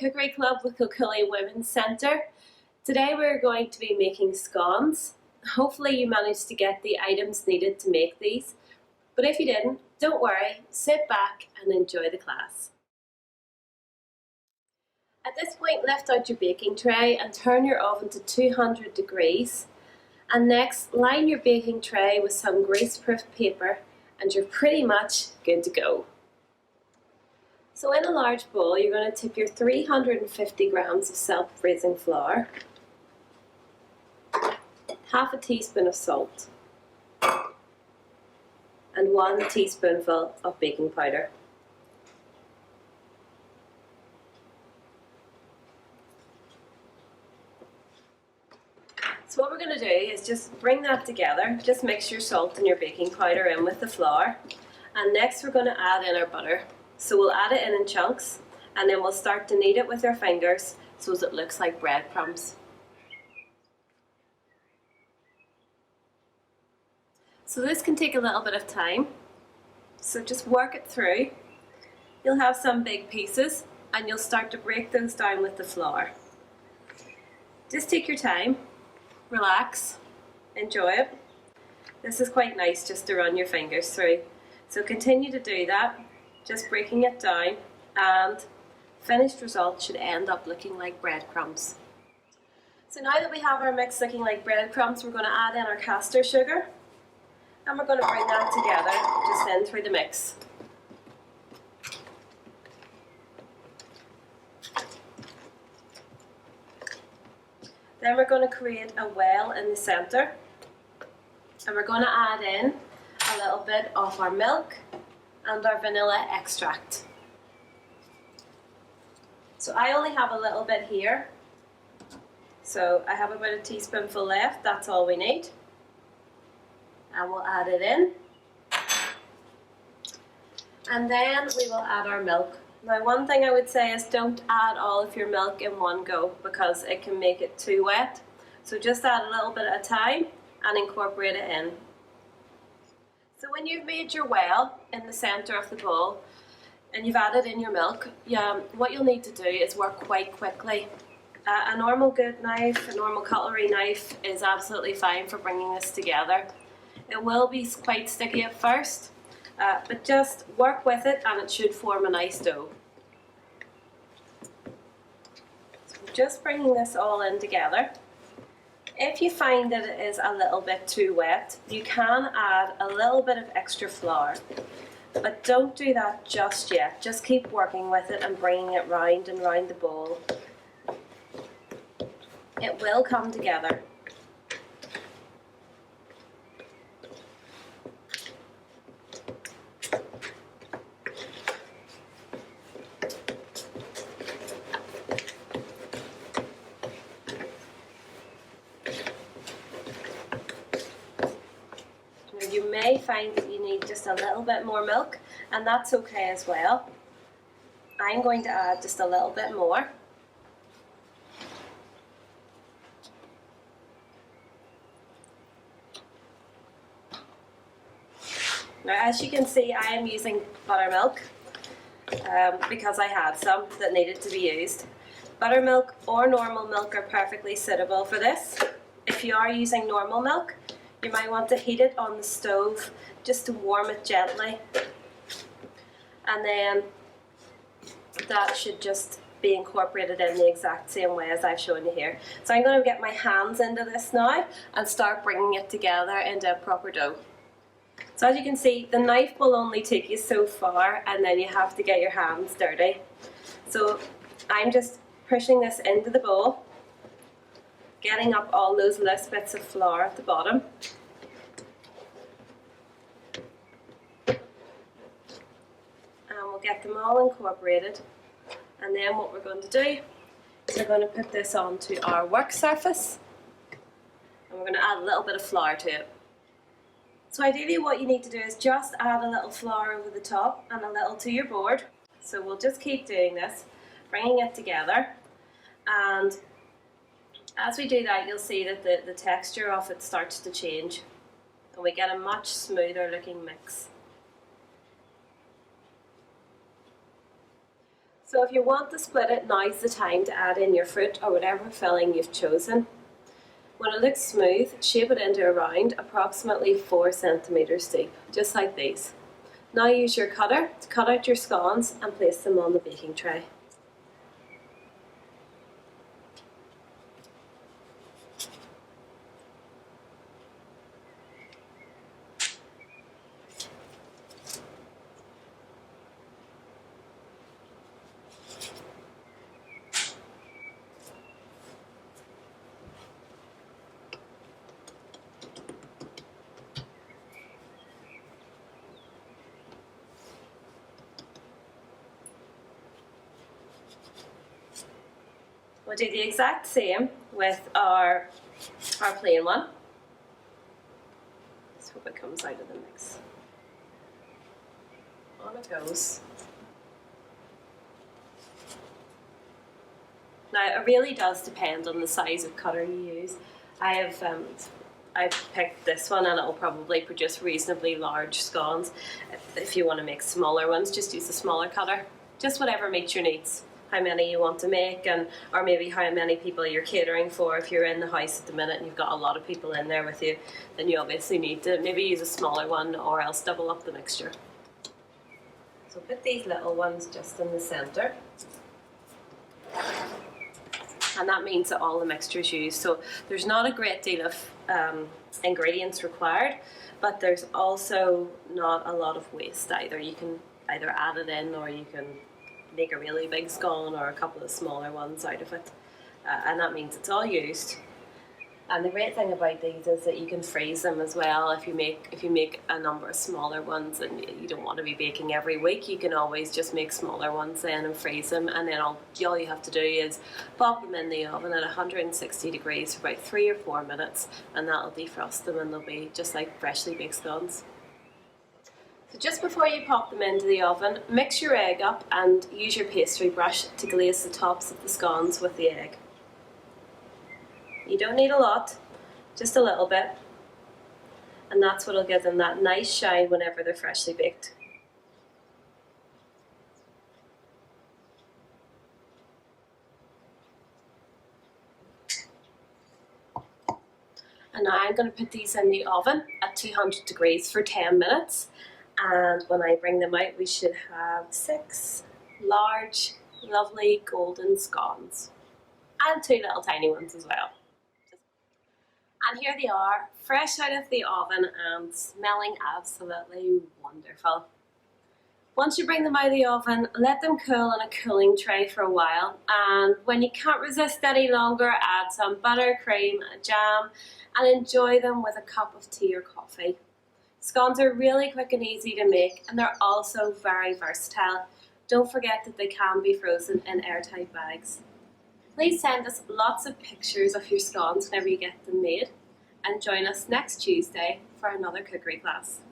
Cookery Club with Kilcully Women's Centre. Today we're going to be making scones. Hopefully you managed to get the items needed to make these, but if you didn't, don't worry, sit back and enjoy the class. At this point, lift out your baking tray and turn your oven to 200 degrees. And next, line your baking tray with some greaseproof paper and you're pretty much good to go. So in a large bowl, you're going to tip your 350 grams of self-raising flour, half a teaspoon of salt, and 1 teaspoonful of baking powder. So what we're going to do is just bring that together, just mix your salt and your baking powder in with the flour, and next we're going to add in our butter. So we'll add it in chunks and then we'll start to knead it with our fingers so that it looks like breadcrumbs. So this can take a little bit of time, so just work it through. You'll have some big pieces and you'll start to break those down with the flour. Just take your time, relax, enjoy it. This is quite nice just to run your fingers through. So continue to do that, just breaking it down, and finished result should end up looking like breadcrumbs. So now that we have our mix looking like breadcrumbs, we're going to add in our caster sugar and we're going to bring that together just in through the mix. Then we're going to create a well in the centre and we're going to add in a little bit of our milk and our vanilla extract. So I only have a little bit here, so I have about a teaspoonful left, that's all we need. And we'll add it in. And then we will add our milk. Now one thing I would say is don't add all of your milk in one go because it can make it too wet. So just add a little bit at a time and incorporate it in. So when you've made your well in the centre of the bowl and you've added in your milk, what you'll need to do is work quite quickly. A normal good knife, a normal cutlery knife is absolutely fine for bringing this together. It will be quite sticky at first, but just work with it and it should form a nice dough. So just bringing this all in together. If you find that it is a little bit too wet, you can add a little bit of extra flour, but don't do that just yet. Just keep working with it and bringing it round and round the bowl. It will come together. You may find that you need just a little bit more milk, and that's okay as well. I'm going to add just a little bit more. Now as you can see, I am using buttermilk because I had some that needed to be used. Buttermilk or normal milk are perfectly suitable for this. If you are using normal milk, you might want to heat it on the stove just to warm it gently, and then that should just be incorporated in the exact same way as I've shown you here. So I'm going to get my hands into this now and start bringing it together into a proper dough. So as you can see, the knife will only take you so far and then you have to get your hands dirty. So I'm just pushing this into the bowl, getting up all those loose bits of flour at the bottom. And we'll get them all incorporated. And then what we're going to do is we're going to put this onto our work surface. And we're going to add a little bit of flour to it. So ideally what you need to do is just add a little flour over the top and a little to your board. So we'll just keep doing this, bringing it together. And as we do that, you'll see that the texture of it starts to change and we get a much smoother looking mix. So if you want to split it, now's the time to add in your fruit or whatever filling you've chosen. When it looks smooth, shape it into a round approximately 4 centimetres deep, just like these. Now use your cutter to cut out your scones and place them on the baking tray. We'll do the exact same with our plain one. Let's hope it comes out of the mix. On it goes. Now it really does depend on the size of cutter you use. I've picked this one and it will probably produce reasonably large scones. If you want to make smaller ones, just use a smaller cutter. Just whatever meets your needs. How many you want to make, and or maybe how many people you're catering for. If you're in the house at the minute and you've got a lot of people in there with you, then you obviously need to maybe use a smaller one or else double up the mixture. So put these little ones just in the centre. And that means that all the mixture is used. So there's not a great deal of ingredients required, but there's also not a lot of waste either. You can either add it in or you can make a really big scone or a couple of smaller ones out of it, and that means it's all used. And the great thing about these is that you can freeze them as well. If you make a number of smaller ones and you don't want to be baking every week, you can always just make smaller ones then and freeze them, and then all you have to do is pop them in the oven at 160 degrees for about 3 or 4 minutes, and that'll defrost them and they'll be just like freshly baked scones. So just before you pop them into the oven, mix your egg up and use your pastry brush to glaze the tops of the scones with the egg. You don't need a lot, just a little bit, and that's what will give them that nice shine whenever they're freshly baked. And now I'm going to put these in the oven at 200 degrees for 10 minutes. And when I bring them out, we should have 6 large, lovely golden scones. And 2 little tiny ones as well. And here they are, fresh out of the oven and smelling absolutely wonderful. Once you bring them out of the oven, let them cool in a cooling tray for a while. And when you can't resist any longer, add some butter, cream, and jam, and enjoy them with a cup of tea or coffee. Scones are really quick and easy to make, and they're also very versatile. Don't forget that they can be frozen in airtight bags. Please send us lots of pictures of your scones whenever you get them made, and join us next Tuesday for another cookery class.